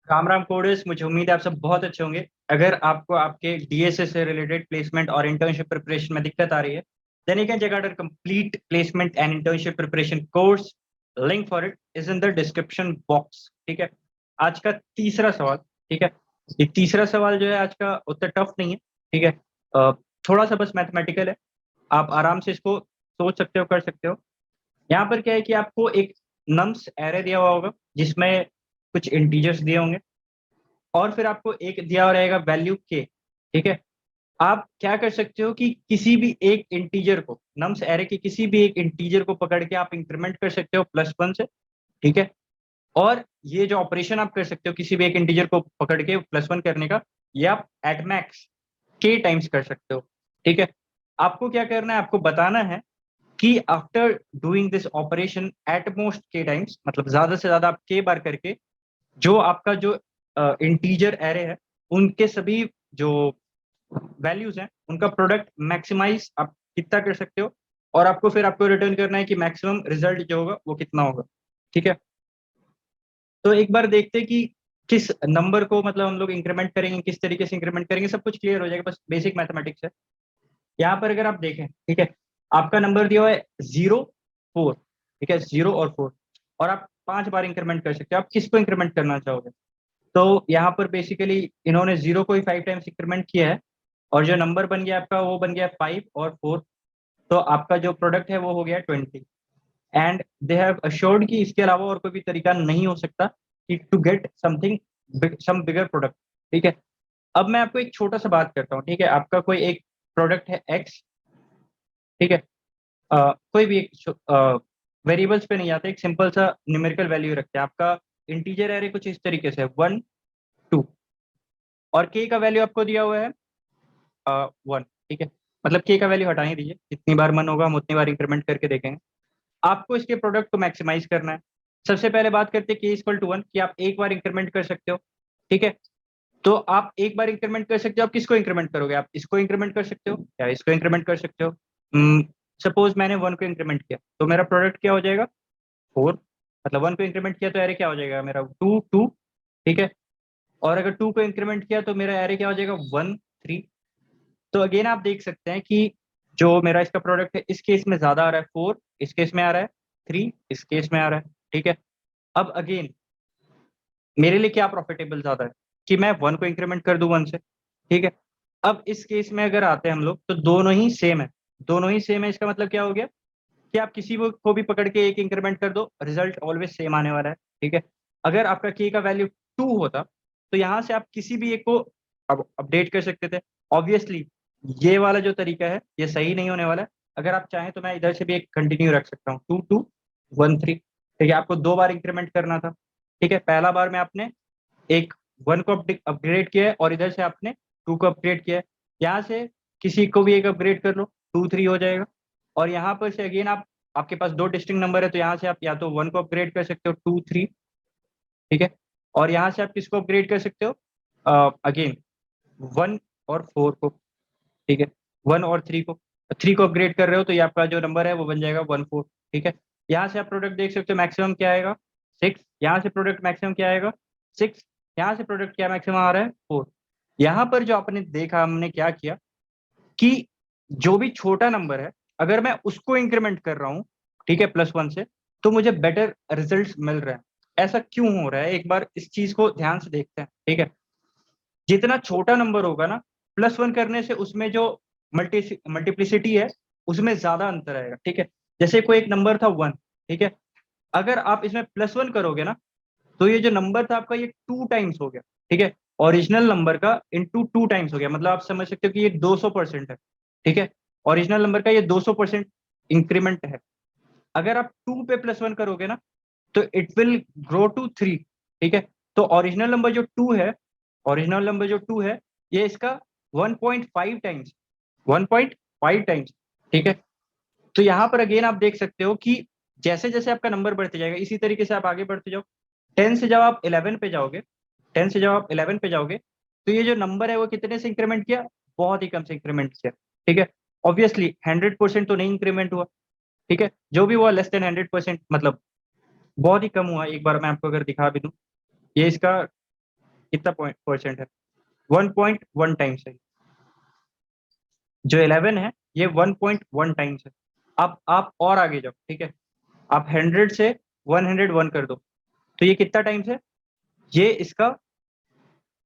राम राम कोडेस, मुझे उम्मीद है आप सब बहुत अच्छे होंगे। अगर आपको आपके डीएसए से रिलेटेड प्लेसमेंट और इंटर्नशिप प्रिपरेशन में दिक्कत आ रही है, then you can check out our complete placement and internship preparation course. Link for it is in the description box. ठीक है। आज का तीसरा सवाल। ठीक है। ये तीसरा सवाल जो है आज का उतना टफ नहीं है। ठीक है। अ, थोड़ा सा बस मैथमेटिकल है। आप आराम से इसको सोच सकते हो, कर सकते हो। यहाँ पर क्या है कि आपको एक नम्स एरे दिया हुआ होगा जिसमें कुछ इंटीजर्स दिए होंगे, और फिर आपको एक दिया रहेगा वैल्यू के। ठीक है। आप क्या कर सकते हो कि किसी भी एक इंटीजर को, नम्स एरे के किसी भी एक इंटीजर को पकड़ के आप इंक्रीमेंट कर सकते हो +1 से। ठीक है। और ये जो ऑपरेशन आप कर सकते हो किसी भी एक इंटीजर को पकड़ के +1 करने का, ये आप एट मैक्स के टाइम्स कर सकते हो। ठीक है। आपको क्या करना है, आपको बताना है कि after doing this operation at most के टाइम्स, मतलब ज्यादा से ज्यादा आप के बार करके, जो आपका जो इंटीजर एरे है उनके सभी जो वैल्यूज हैं उनका प्रोडक्ट मैक्सिमाइज आप कितना कर सकते हो, और आपको फिर आपको रिटर्न करना है कि मैक्सिमम रिजल्ट जो होगा वो कितना होगा। ठीक है। तो एक बार देखते हैं कि किस नंबर को मतलब हम लोग इंक्रीमेंट करेंगे, किस तरीके से इंक्रीमेंट करेंगे, सब कुछ क्लियर हो जाएगा। बस बेसिक मैथमेटिक्स है। यहाँ पर अगर आप देखें, ठीक है, आपका नंबर दिया हुआ है 0 4। ठीक है, 0 और 4, और आप 5 बार इंक्रीमेंट कर सकते हो। आप किसको इंक्रीमेंट करना चाहोगे? तो यहाँ पर बेसिकली इन्होंने 0 को ही 5 टाइम्स इंक्रीमेंट किया है, और जो नंबर बन गया आपका वो बन गया 5 और 4। तो आपका जो प्रोडक्ट है वो हो गया 20। एंड दे हैव अश्योर्ड कि इसके अलावा और कोई भी तरीका नहीं हो सकता कि to get something, some bigger product. ठीक है। अब मैं आपको एक छोटा सा बात करता हूँ। ठीक है, आपका कोई एक प्रोडक्ट है एक्स। ठीक है। कोई भी एक वेरिएबल्स पे नहीं जाते, एक सिंपल सा न्यूमेरिकल वैल्यू रखते हैं। आपका इंटीजर एरे कुछ इस तरीके से 1 2, और के का वैल्यू आपको दिया हुआ है 1। ठीक है। मतलब के का वैल्यू हटा ही दीजिए, जितनी बार मन होगा हम उतनी बार इंक्रीमेंट करके देखेंगे। आपको इसके प्रोडक्ट को मैक्सिमाइज करना है। सबसे पहले बात करते हैं k = 1, कि आप एक बार इंक्रीमेंट कर सकते हो। ठीक है। तो आप एक बार इंक्रीमेंट कर सकते हो। आप किसको इंक्रीमेंट करोगे? आप इसको इंक्रीमेंट कर सकते हो या इसको इंक्रीमेंट कर सकते हो। सपोज मैंने 1 को इंक्रीमेंट किया तो मेरा प्रोडक्ट क्या हो जाएगा? 4। मतलब 1 को इंक्रीमेंट किया तो एरे क्या हो जाएगा मेरा? 2 2। ठीक है। और अगर 2 को इंक्रीमेंट किया तो मेरा एरे क्या हो जाएगा? 1 3। तो अगेन आप देख सकते हैं कि जो मेरा इसका प्रोडक्ट है इस केस में ज्यादा आ रहा है 4, इस केस में आ रहा है 3, इस केस में आ रहा है। ठीक है। अब अगेन मेरे लिए क्या प्रॉफिटेबल ज्यादा है, कि मैं 1 को इंक्रीमेंट कर दूं 1 से। ठीक है। अब इस केस में अगर आते हैं हम लोग, तो दोनों ही सेम है। दोनों ही सेम है, इसका मतलब क्या हो गया कि आप किसी को भी पकड़ के एक इंक्रीमेंट कर दो, रिजल्ट ऑलवेज सेम आने वाला है। ठीक है। अगर आपका के का वैल्यू 2 होता तो यहां से आप किसी भी एक को अब अपडेट कर सकते थे। ऑब्वियसली ये वाला जो तरीका है ये सही नहीं होने वाला है। अगर आप चाहें तो मैं इधर से भी एक कंटिन्यू रख सकता हूँ, 2 2 1 3। ठीक है। आपको 2 बार इंक्रीमेंट करना था। ठीक है। पहला बार में आपने एक 1 को अपग्रेड किया है, और इधर से आपने 2 को अपग्रेड किया है। यहाँ से किसी को भी एक अपग्रेड कर लो, 2 3 हो जाएगा। और यहाँ पर से अगेन आप, आपके पास दो डिस्टिंक्ट नंबर है, तो यहाँ से आप या तो 1 को अपग्रेड कर सकते हो 2 3। ठीक है। और यहाँ से आप किसको अपग्रेड कर सकते हो? अगेन 1 और 4 को। ठीक है। 1 और 3 को, 3 को अपग्रेड कर रहे हो तो ये आपका जो नंबर है वो बन जाएगा 1 4। ठीक है। यहाँ से आप प्रोडक्ट देख सकते हो, मैक्सिमम क्या आएगा? 6। यहाँ से प्रोडक्ट मैक्सिमम क्या आएगा? 6। यहाँ से प्रोडक्ट क्या मैक्सिमम आ रहा है? 4। यहाँ पर जो आपने देखा, हमने क्या किया कि जो भी छोटा नंबर है अगर मैं उसको इंक्रीमेंट कर रहा हूँ, ठीक है, +1 से, तो मुझे बेटर रिजल्ट्स मिल रहे हैं। ऐसा क्यों हो रहा है, एक बार इस चीज को ध्यान से देखते हैं। ठीक है। जितना छोटा नंबर होगा ना, +1 करने से उसमें जो मल्टीप्लिसिटी है उसमें ज्यादा अंतर आएगा। ठीक है। जैसे कोई एक नंबर था 1। ठीक है। अगर आप इसमें +1 करोगे ना, तो ये जो नंबर था आपका ये 2 टाइम्स हो गया। ठीक है। ओरिजिनल नंबर का इंटू 2 टाइम्स हो गया। मतलब आप समझ सकते हो कि ये 200% है। ठीक है। ओरिजिनल नंबर का ये 200% इंक्रीमेंट है। अगर आप 2 पे +1 करोगे ना, तो इट विल ग्रो टू 3। ठीक है। तो ओरिजिनल नंबर जो 2 है, ओरिजिनल नंबर जो 2 है, ये इसका 1.5 टाइम्स, 1.5 टाइम्स। ठीक है। तो यहाँ पर अगेन आप देख सकते हो कि जैसे जैसे आपका नंबर बढ़ते जाएगा इसी तरीके से आप आगे बढ़ते जाओ। 10 से जब आप 11 पे जाओगे, 10 से जब आप 11 पे जाओगे, तो ये जो नंबर है वो कितने से इंक्रीमेंट किया? बहुत ही कम से इंक्रीमेंट किया। ठीक है। ऑब्वियसली 100% तो नहीं इंक्रीमेंट हुआ। ठीक है। जो भी हुआ <100%, मतलब बहुत ही कम हुआ। एक बार मैं आपको अगर दिखा भी दूं, ये इसका कितना परसेंट है? 1.1 टाइम्स है। जो 11 है ये 1.1 टाइम्स है। अब आप और आगे जाओ, ठीक है, आप 100 से 101 कर दो, तो ये कितना टाइम्स है? ये इसका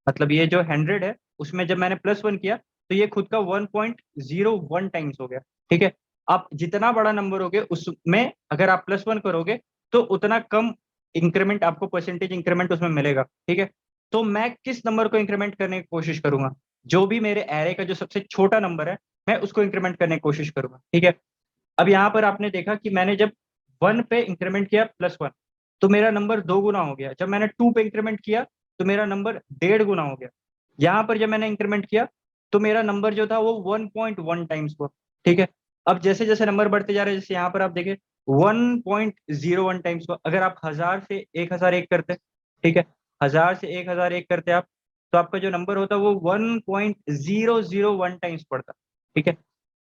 मतलब ये जो 100 है उसमें जब मैंने +1 किया तो ये खुद का 1.01 टाइम्स हो गया, ठीक है। आप जितना बड़ा नंबर होगे उसमें अगर आप +1 करोगे तो उतना कम इंक्रीमेंट आपको परसेंटेज इंक्रीमेंट उसमें मिलेगा, ठीक है। तो मैं किस नंबर को इंक्रीमेंट करने की कोशिश करूंगा? जो भी मेरे एरे का जो सबसे छोटा नंबर है मैं उसको इंक्रीमेंट करने की कोशिश करूंगा, ठीक है। अब यहाँ पर आपने देखा कि मैंने जब 1 पे इंक्रीमेंट किया +1 तो मेरा नंबर 2 गुना हो गया। जब मैंने 2 पे इंक्रीमेंट किया तो मेरा नंबर 1.5 गुना हो गया। यहाँ पर जब मैंने इंक्रीमेंट किया तो मेरा नंबर जो था वो 1.1 टाइम्स हुआ, ठीक है। अब जैसे जैसे नंबर बढ़ते जा रहे हैं, जैसे यहाँ पर आप देखें 1.01 टाइम्स हुआ। अगर आप 1000 से 1001 करते, ठीक है, 1000 से 1001 करते आप, तो आपका जो नंबर होता वो 1.001 टाइम्स पड़ता, ठीक है।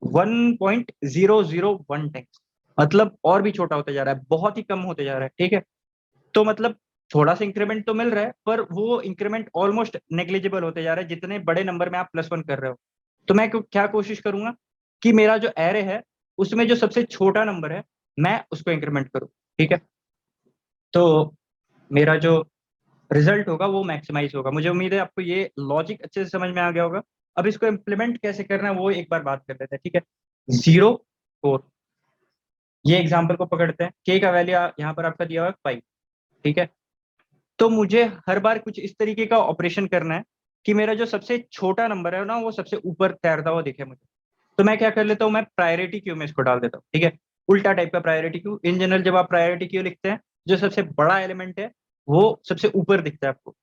1.001 टाइम्स मतलब और भी छोटा होते जा रहा है, बहुत ही कम होते जा रहा है, ठीक है। तो मतलब थोड़ा सा इंक्रीमेंट तो मिल रहा है पर वो इंक्रीमेंट ऑलमोस्ट नेग्लिजिबल होते जा रहा है जितने बड़े नंबर में आप +1 कर रहे हो। तो मैं क्या कोशिश करूंगा कि मेरा जो एरे है उसमें जो सबसे छोटा नंबर है मैं उसको इंक्रीमेंट करूं, ठीक है। तो मेरा जो रिजल्ट होगा वो मैक्सिमाइज होगा। मुझे उम्मीद है आपको ये लॉजिक अच्छे से समझ में आ गया होगा। अब इसको इम्प्लीमेंट कैसे करना है वो एक बार बात कर लेते हैं, ठीक है। 0 4 ये एग्जाम्पल को पकड़ते हैं। के का वैल्यू यहाँ पर आपका दिया हुआ है 5, ठीक है। तो मुझे हर बार कुछ इस तरीके का ऑपरेशन करना है कि मेरा जो सबसे छोटा नंबर है ना वो सबसे ऊपर तैरता हुआ दिखे मुझे। तो मैं क्या कर लेता हूँ, मैं प्रायोरिटी क्यू में इसको डाल देता हूँ, ठीक है। उल्टा टाइप का प्रायोरिटी क्यू। इन जनरल जब आप प्रायोरिटी क्यू लिखते हैं जो सबसे बड़ा एलिमेंट है वो सबसे ऊपर दिखता है आपको।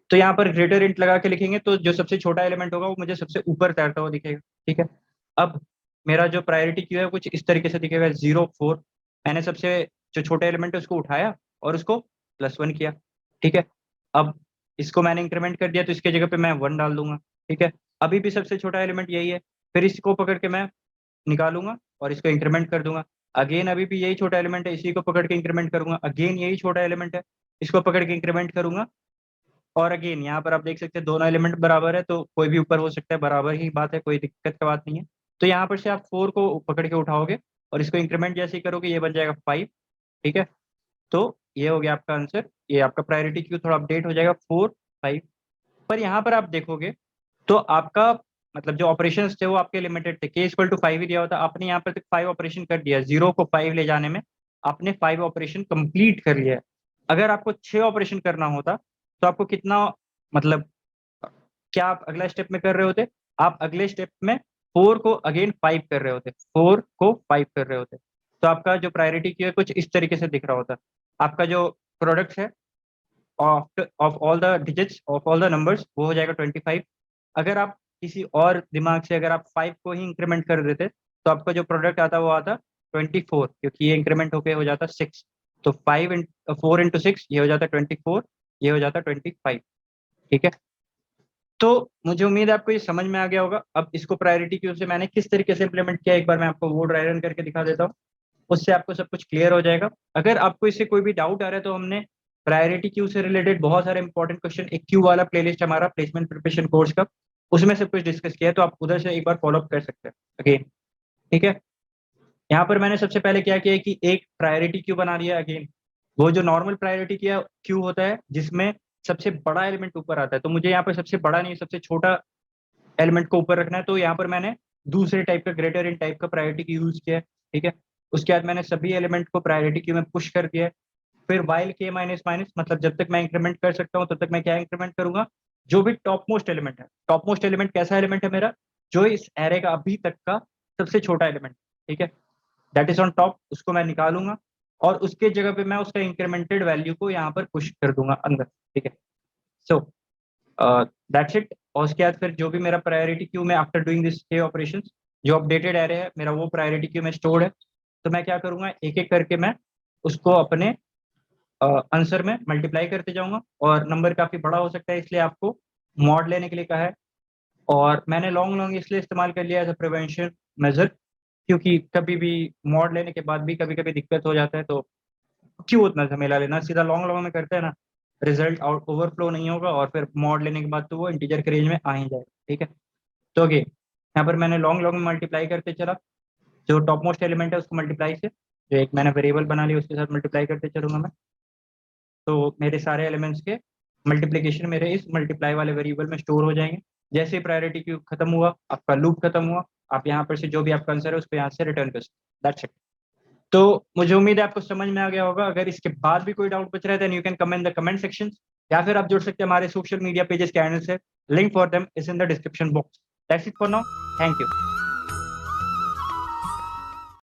तो यहाँ पर ग्रेटर इंट लगा के लिखेंगे तो जो सबसे छोटा एलिमेंट होगा वो मुझे सबसे ऊपर तैरता हुआ दिखेगा, ठीक है। अब मेरा जो प्रायोरिटी क्यू है कुछ इस तरीके से दिखेगा 0 4। मैंने सबसे जो छोटा एलिमेंट है उसको उठाया और उसको +1 किया, ठीक है। अब इसको मैंने इंक्रीमेंट कर दिया तो इसके जगह पे मैं 1 डाल दूंगा, ठीक है। अभी भी सबसे छोटा एलिमेंट यही है, फिर इसको पकड़ के मैं निकालूंगा और इसको इंक्रीमेंट कर दूंगा। अगेन अभी भी यही छोटा एलिमेंट है, इसी को पकड़ के इंक्रीमेंट करूंगा। अगेन यही छोटा एलिमेंट है, इसको पकड़ के इंक्रीमेंट करूंगा। और अगेन यहाँ पर आप देख सकते हैं दोनों एलिमेंट बराबर है तो कोई भी ऊपर हो सकता है, बराबर ही बात है, कोई दिक्कत की बात नहीं है। तो यहाँ पर से आप 4 को पकड़ के उठाओगे और इसको इंक्रीमेंट जैसे ही करोगे ये बन जाएगा 5, ठीक है। तो ये हो गया आपका आंसर। ये आपका प्रायोरिटी क्यू थोड़ा अपडेट हो जाएगा 4 5। पर यहाँ पर आप देखोगे तो आपका मतलब जो ऑपरेशंस थे वो आपके लिमिटेड थे। k=5 ही दिया होता, आपने यहाँ पर 5 ऑपरेशन कर दिया। 0 को 5 ले जाने में आपने 5 ऑपरेशन कंप्लीट कर लिया है। अगर आपको 6 ऑपरेशन करना होता तो आपको कितना मतलब क्या आप अगला स्टेप में कर रहे होते? आप अगले स्टेप में 4 को अगेन 5 कर रहे होते, 4 को 5 कर रहे होते। तो आपका जो प्रायोरिटी क्यू है कुछ इस तरीके से दिख रहा होता। आपका जो प्रोडक्ट है of all the digits of all the numbers वो हो जाएगा 25। अगर आप किसी और दिमाग से अगर आप 5 को ही इंक्रीमेंट कर देते तो आपका जो प्रोडक्ट आता वो आता 24, क्योंकि ये इंक्रीमेंट होके हो जाता 6। तो 4 इंटू 6 ये हो जाता 24, ये हो जाता 25, ठीक है। तो मुझे उम्मीद है आपको ये समझ में आ गया होगा। अब इसको प्रायोरिटी क्यू से मैंने किस तरीके से इंप्लीमेंट किया एक बार मैं आपको वो ड्राई रन करके दिखा देता हूँ, उससे आपको सब कुछ क्लियर हो जाएगा। अगर आपको इससे कोई भी डाउट आ रहा है तो हमने प्रायोरिटी क्यू से रिलेटेड बहुत सारे इंपॉर्टेंट क्वेश्चन, एक क्यू वाला प्लेलिस्ट हमारा प्लेसमेंट प्रिपरेशन कोर्स का, उसमें सब कुछ डिस्कस किया है, तो आप उधर से एक बार फॉलो अप कर सकते हैं अगेन, ठीक है। यहाँ पर मैंने सबसे पहले क्या किया है कि एक प्रायोरिटी क्यू बना लिया अगेन। वो जो नॉर्मल प्रायोरिटी क्यू होता है जिसमें सबसे बड़ा एलिमेंट ऊपर आता है, तो मुझे यहाँ पर सबसे बड़ा नहीं सबसे छोटा एलिमेंट को ऊपर रखना है, तो यहाँ पर मैंने दूसरे टाइप का ग्रेटर इन टाइप का प्रायोरिटी क्यू यूज किया है, ठीक है। उसके बाद मैंने सभी एलिमेंट को प्रायोरिटी क्यू में पुश कर दिया है। फिर वाइल के माइनस माइनस मतलब जब तक मैं इंक्रीमेंट कर सकता हूँ तब तक मैं क्या इंक्रीमेंट करूंगा, जो भी टॉप मोस्ट एलिमेंट है। टॉप मोस्ट एलिमेंट कैसा एलिमेंट है मेरा? जो इस एरे का अभी तक का सबसे छोटा एलिमेंट, ठीक है, दैट इज ऑन टॉप, उसको मैं निकालूंगा और उसके जगह पे मैं उसका इंक्रीमेंटेड वैल्यू को यहाँ पर पुश कर दूंगा अंदर, ठीक है। So that's it. और उसके बाद फिर जो भी मेरा प्रायोरिटी क्यू में आफ्टर डूइंग दिस के ऑपरेशन जो अपडेटेड एरे है मेरा वो प्रायोरिटी क्यू में स्टोर्ड है, तो मैं क्या करूंगा एक एक करके मैं उसको अपने आंसर में मल्टीप्लाई करते जाऊंगा। और नंबर काफी बड़ा हो सकता है इसलिए आपको मॉड लेने के लिए कहा है। और मैंने लॉन्ग लॉन्ग इसलिए इस्तेमाल कर लिया एज अ प्रिवेंशन मेजर, क्योंकि कभी भी मॉड लेने के बाद भी कभी कभी दिक्कत हो जाता है, तो क्यों उतना झमेला लेना, सीधा लॉन्ग लॉन्ग में करते हैं ना, रिजल्ट आउट ओवरफ्लो नहीं होगा और फिर मॉड लेने के बाद तो वो इंटीजर के रेंज में आ ही जाएगा, ठीक है। तो ओके, यहाँ पर मैंने लॉन्ग लॉन्ग मल्टीप्लाई करते चला, जो टॉप मोस्ट एलिमेंट है उसको मल्टीप्लाई से, जो एक मैंने वेरिएबल बना लिया उसके साथ मल्टीप्लाई करते चलूंगा मैं। तो मेरे सारे एलिमेंट्स के मल्टीप्लीकेशन मेरे इस मल्टीप्लाई वाले वेरिएबल में स्टोर हो जाएंगे। जैसे प्रायोरिटी क्यू खत्म हुआ, आपका लूप खत्म हुआ, आप यहाँ पर से जो भी आपका आंसर है उसको यहाँ से रिटर्न कर सकते, दैट्स इट। तो मुझे उम्मीद है आपको समझ में आ गया होगा। अगर इसके बाद भी कोई डाउट बच रहा है then you can comment the comment section, या फिर आप जुड़ सकते हैं हमारे सोशल मीडिया पेजेस के हैंडल से, link for them is in the description box. That's it for now, thank you.